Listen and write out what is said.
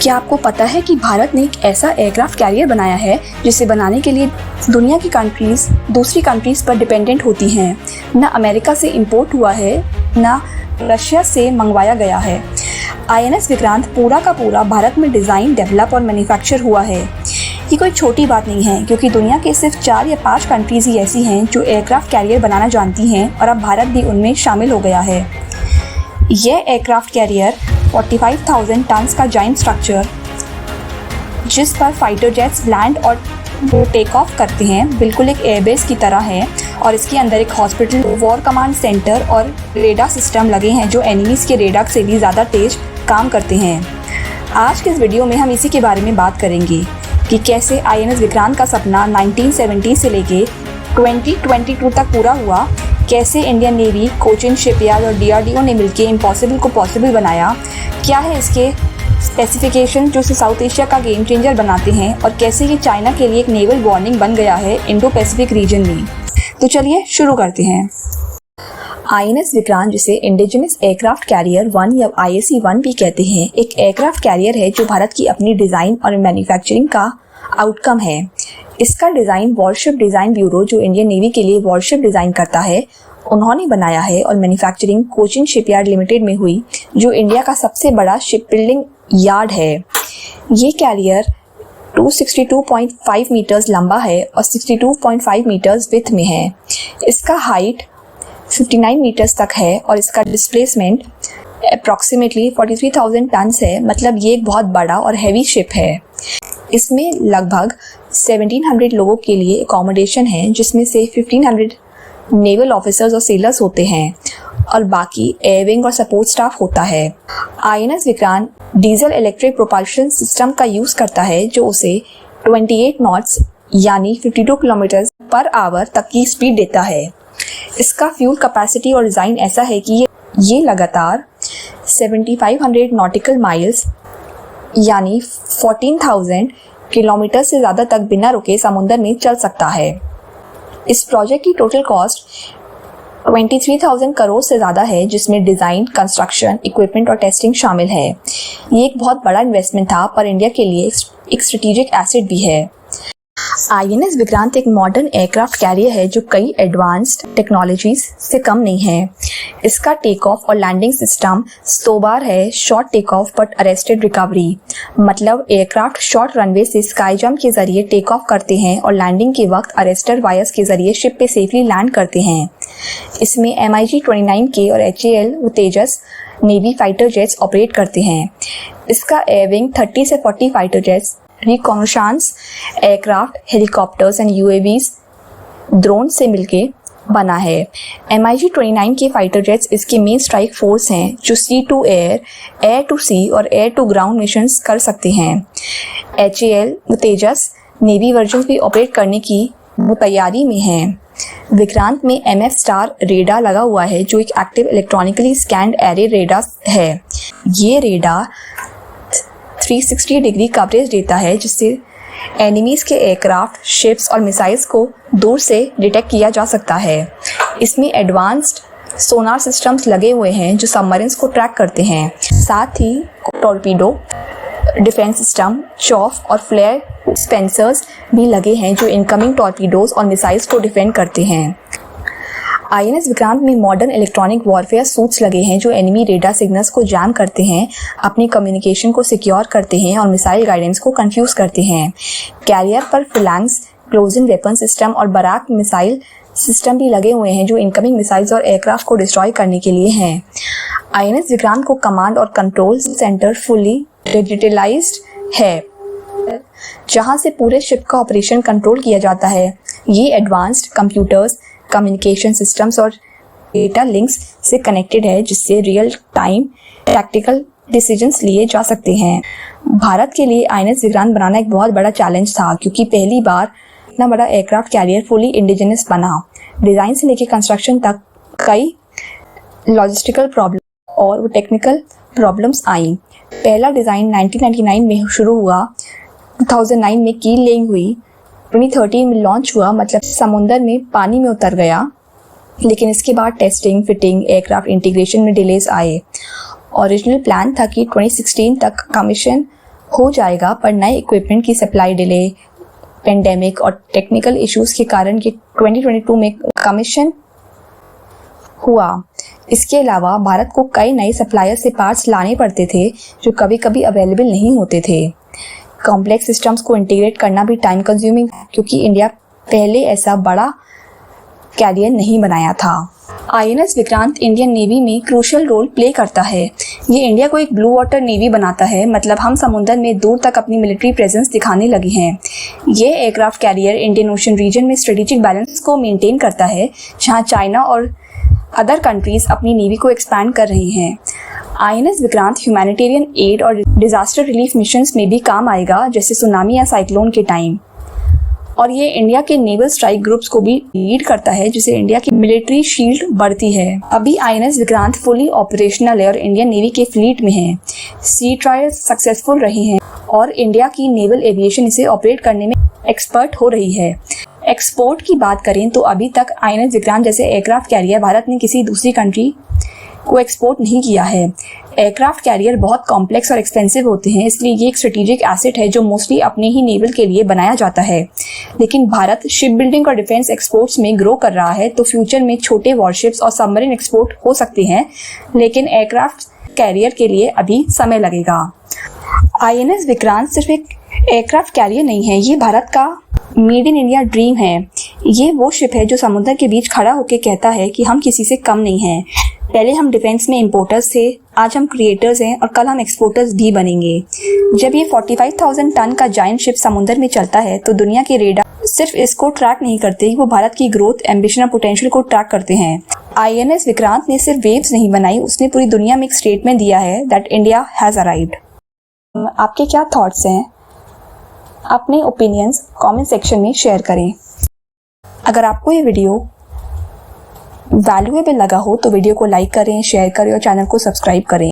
क्या आपको पता है कि भारत ने एक ऐसा एयरक्राफ्ट कैरियर बनाया है जिसे बनाने के लिए दुनिया की कंट्रीज दूसरी कंट्रीज पर डिपेंडेंट होती हैं। न अमेरिका से इंपोर्ट हुआ है, न रशिया से मंगवाया गया है। INS विक्रांत पूरा का पूरा भारत में डिज़ाइन, डेवलप और मैन्युफैक्चर हुआ है। ये कोई छोटी बात नहीं है, क्योंकि दुनिया के सिर्फ 4 या 5 कंट्रीज ही ऐसी हैं जो एयरक्राफ्ट कैरियर बनाना जानती हैं, और अब भारत भी उनमें शामिल हो गया है। यह एयरक्राफ्ट कैरियर 45,000 टन का जाइंट स्ट्रक्चर, जिस पर फाइटर जेट्स लैंड और टेक ऑफ करते हैं, बिल्कुल एक एयरबेस की तरह है। और इसके अंदर एक हॉस्पिटल, वॉर कमांड सेंटर और रेडार सिस्टम लगे हैं जो एनिमीज़ के रेडार से भी ज़्यादा तेज काम करते हैं। आज के इस वीडियो में हम इसी के बारे में बात करेंगे कि कैसे INS विक्रांत का सपना 1970 से लेके 2022 तक पूरा हुआ, कैसे इंडियन नेवी, कोचिन शिपयार्ड और DRDO ने मिलकर इम्पॉसिबल को पॉसिबल बनाया, क्या है इसके स्पेसिफिकेशन जो इसे साउथ एशिया का गेम चेंजर बनाते हैं, और कैसे ये चाइना के लिए एक नेवल वार्निंग बन गया है इंडो पैसिफिक रीजन में। तो चलिए शुरू करते हैं। INS विक्रांत, जिसे इंडिजिनस एयरक्राफ्ट कैरियर 1 या IAC-1 भी कहते हैं, एक एयरक्राफ्ट कैरियर है जो भारत की अपनी डिज़ाइन और मैन्युफैक्चरिंग का आउटकम है। इसका डिज़ाइन वॉरशिप डिज़ाइन ब्यूरो, जो इंडियन नेवी के लिए वॉरशिप डिज़ाइन करता है, उन्होंने बनाया है, और मैन्युफैक्चरिंग कोचिन शिपयार्ड लिमिटेड में हुई, जो इंडिया का सबसे बड़ा शिप बिल्डिंग यार्ड है। ये कैरियर 262.5 मीटर्स लंबा है और 62.5 मीटर्स विड्थ में है। इसका हाइट 59 मीटर्स तक है और इसका डिस्प्लेसमेंट अप्रॉक्सीमेटली 43,000 टन है। मतलब ये एक बहुत बड़ा और हैवी शिप है। इसमें लगभग 1700 लोगों के लिए अकोमोडेशन है, जिसमें से 1500 नेवल ऑफिसर्स और सेलर्स होते हैं और बाकी एयरविंग और सपोर्ट स्टाफ होता है। INS Vikrant diesel electric propulsion system का यूज़ करता है, जो उसे 28 नॉट्स यानी 52 किलोमीटर पर आवर तक की स्पीड देता है। इसका फ्यूल कैपेसिटी और डिज़ाइन ऐसा है कि ये लगातार 7500 नॉटिकल माइल्स यानी 14,000 किलोमीटर से ज़्यादा तक बिना रुके समुद्र में चल सकता है। इस प्रोजेक्ट की टोटल कॉस्ट 23,000 करोड़ से ज़्यादा है, जिसमें डिज़ाइन, कंस्ट्रक्शन, इक्विपमेंट और टेस्टिंग शामिल है। ये एक बहुत बड़ा इन्वेस्टमेंट था, पर इंडिया के लिए एक स्ट्रेटेजिक एसेट भी है। INS विक्रांत एक मॉडर्न एयरक्राफ्ट कैरियर है जो कई एडवांस्ड टेक्नोलॉजीज से कम नहीं है। इसका टेक ऑफ और लैंडिंग सिस्टम स्टोबार है, short take off but arrested recovery. मतलब एयरक्राफ्ट शॉर्ट रनवे से स्काई जंप के जरिए टेक ऑफ करते हैं और लैंडिंग के वक्त अरेस्टर वायर्स के जरिए शिप पे सेफली लैंड करते हैं। इसमें MiG-29K और HAL Tejas navy fighter jets operate करते हैं। इसका एयरविंग 30 से 40 fighter jets, reconnaissance aircraft, helicopters and UAVs, drone से मिलके बना है। MiG-29 के फाइटर जेट्स इसके मेन स्ट्राइक फोर्स हैं, जो sea to air, air to sea और एयर टू ग्राउंड मिशंस कर सकते हैं। HAL तेजस नेवी वर्जन भी ऑपरेट करने की तैयारी में है। विक्रांत में MF स्टार रेडार लगा हुआ है, जो एक active electronically scanned array radar है। ये रेडार 360 डिग्री कवरेज देता है, जिससे एनिमीज़ के एयरक्राफ्ट, शिप्स और मिसाइल्स को दूर से डिटेक्ट किया जा सकता है। इसमें एडवांस्ड सोनार सिस्टम्स लगे हुए हैं जो सबमरीन्स को ट्रैक करते हैं। साथ ही टॉर्पीडो डिफेंस सिस्टम, चॉफ और फ्लेयर स्पेंसर्स भी लगे हैं, जो इनकमिंग टॉर्पीडोज और मिसाइल्स को डिफेंड करते हैं। INS विक्रांत में मॉडर्न इलेक्ट्रॉनिक वॉरफेयर सूट्स लगे हैं, जो एनिमी रेडार सिग्नल्स को जैम करते हैं, अपनी कम्युनिकेशन को सिक्योर करते हैं और मिसाइल गाइडेंस को कंफ्यूज करते हैं। कैरियर पर फिलैंक्स, क्लोजन वेपन सिस्टम और बराक मिसाइल सिस्टम भी लगे हुए हैं, जो इनकमिंग मिसाइल्स और एयरक्राफ्ट को डिस्ट्रॉय करने के लिए हैं। INS विक्रांत को कमांड और कंट्रोल सेंटर फुली डिजिटलाइज्ड है, जहां से पूरे शिप का ऑपरेशन कंट्रोल किया जाता है। ये एडवांस्ड कंप्यूटर्स, कम्युनिकेशन सिस्टम्स और डेटा लिंक्स से कनेक्टेड है, जिससे रियल टाइम टैक्टिकल डिसीजंस लिए जा सकते हैं। भारत के लिए INS विक्रांत बनाना एक बहुत बड़ा चैलेंज था, क्योंकि पहली बार इतना बड़ा एयरक्राफ्ट कैरियर फुली इंडिजिनस बना। डिज़ाइन से लेकर कंस्ट्रक्शन तक कई लॉजिस्टिकल प्रॉब्लम और टेक्निकल प्रॉब्लम्स आई। पहला डिज़ाइन 1999 में शुरू हुआ, 2009 में कील लेइंग हुई, 2013 में लॉन्च हुआ, मतलब समुंदर में पानी में उतर गया। लेकिन इसके बाद टेस्टिंग, फिटिंग, एयरक्राफ्ट इंटीग्रेशन में डिलेज आए। ओरिजिनल प्लान था कि 2016 तक कमीशन हो जाएगा, पर नए इक्विपमेंट की सप्लाई डिले, पेंडेमिक और टेक्निकल इश्यूज के कारण ये 2022 में कमीशन हुआ। इसके अलावा भारत को कई नए सप्लायर से पार्ट्स लाने पड़ते थे जो कभी कभी अवेलेबल नहीं होते थे। कॉम्प्लेक्स सिस्टम्स को इंटीग्रेट करना भी टाइम कंज्यूमिंग, क्योंकि इंडिया पहले ऐसा बड़ा कैरियर नहीं बनाया था। INS विक्रांत इंडियन नेवी में क्रूशियल रोल प्ले करता है। ये इंडिया को एक ब्लू वाटर नेवी बनाता है, मतलब हम समुद्र में दूर तक अपनी मिलिट्री प्रेजेंस दिखाने लगे हैं। ये aircraft carrier Indian Ocean region में स्ट्रेटेजिक बैलेंस को मेंटेन करता है, जहां चाइना और अदर कंट्रीज अपनी नेवी को एक्सपैंड कर रही हैं। INS विक्रांत ह्यूमैनिटेरियन एड और डिजास्टर रिलीफ मिशंस में भी काम आएगा, जैसे सुनामी या साइक्लोन के टाइम। और ये इंडिया के नेवल स्ट्राइक ग्रुप्स को भी लीड करता है, जिससे इंडिया की मिलिट्री शील्ड बढ़ती है। अभी INS विक्रांत फुली ऑपरेशनल है और इंडियन नेवी के फ्लीट में है। सी ट्रायल्स सक्सेसफुल रही हैं और इंडिया की नेवल एविएशन इसे ऑपरेट करने में एक्सपर्ट हो रही है। एक्सपोर्ट की बात करें तो अभी तक INS विक्रांत जैसे एयरक्राफ्ट कैरियर भारत ने किसी दूसरी कंट्री को एक्सपोर्ट नहीं किया है। एयरक्राफ्ट कैरियर बहुत कॉम्प्लेक्स और एक्सपेंसिव होते हैं, इसलिए ये एक स्ट्रेटेजिक एसेट है जो मोस्टली अपने ही नेवल के लिए बनाया जाता है। लेकिन भारत शिप बिल्डिंग और डिफेंस एक्सपोर्ट्स में ग्रो कर रहा है, तो फ्यूचर में छोटे वॉरशिप्स और सबमरीन एक्सपोर्ट हो सकते हैं, लेकिन एयरक्राफ्ट कैरियर के लिए अभी समय लगेगा। INS विक्रांत सिर्फ एक एयरक्राफ्ट कैरियर नहीं है, ये भारत का मेड इन इंडिया ड्रीम है। ये वो शिप है जो समुद्र के बीच खड़ा होकर कहता है कि हम किसी से कम नहीं हैं। पहले हम डिफेंस में इंपोर्टर्स थे, आज हम क्रिएटर्स हैं और कल हम एक्सपोर्टर्स भी बनेंगे। जब ये 45,000 टन का जायंट शिप समुद्र में चलता है तो दुनिया के रेडार सिर्फ इसको ट्रैक नहीं करते, वो भारत की ग्रोथ, एम्बिशन और पोटेंशियल को ट्रैक करते हैं। INS विक्रांत ने सिर्फ वेव्स नहीं बनाई, उसने पूरी दुनिया में एक स्टेटमेंट दिया है दैट इंडिया हैज अराइव्ड। आपके क्या थॉट्स हैं? अपने ओपिनियंस कमेंट सेक्शन में शेयर करें। अगर आपको ये वीडियो वैल्यूएबल लगा हो तो वीडियो को लाइक करें, शेयर करें और चैनल को सब्सक्राइब करें।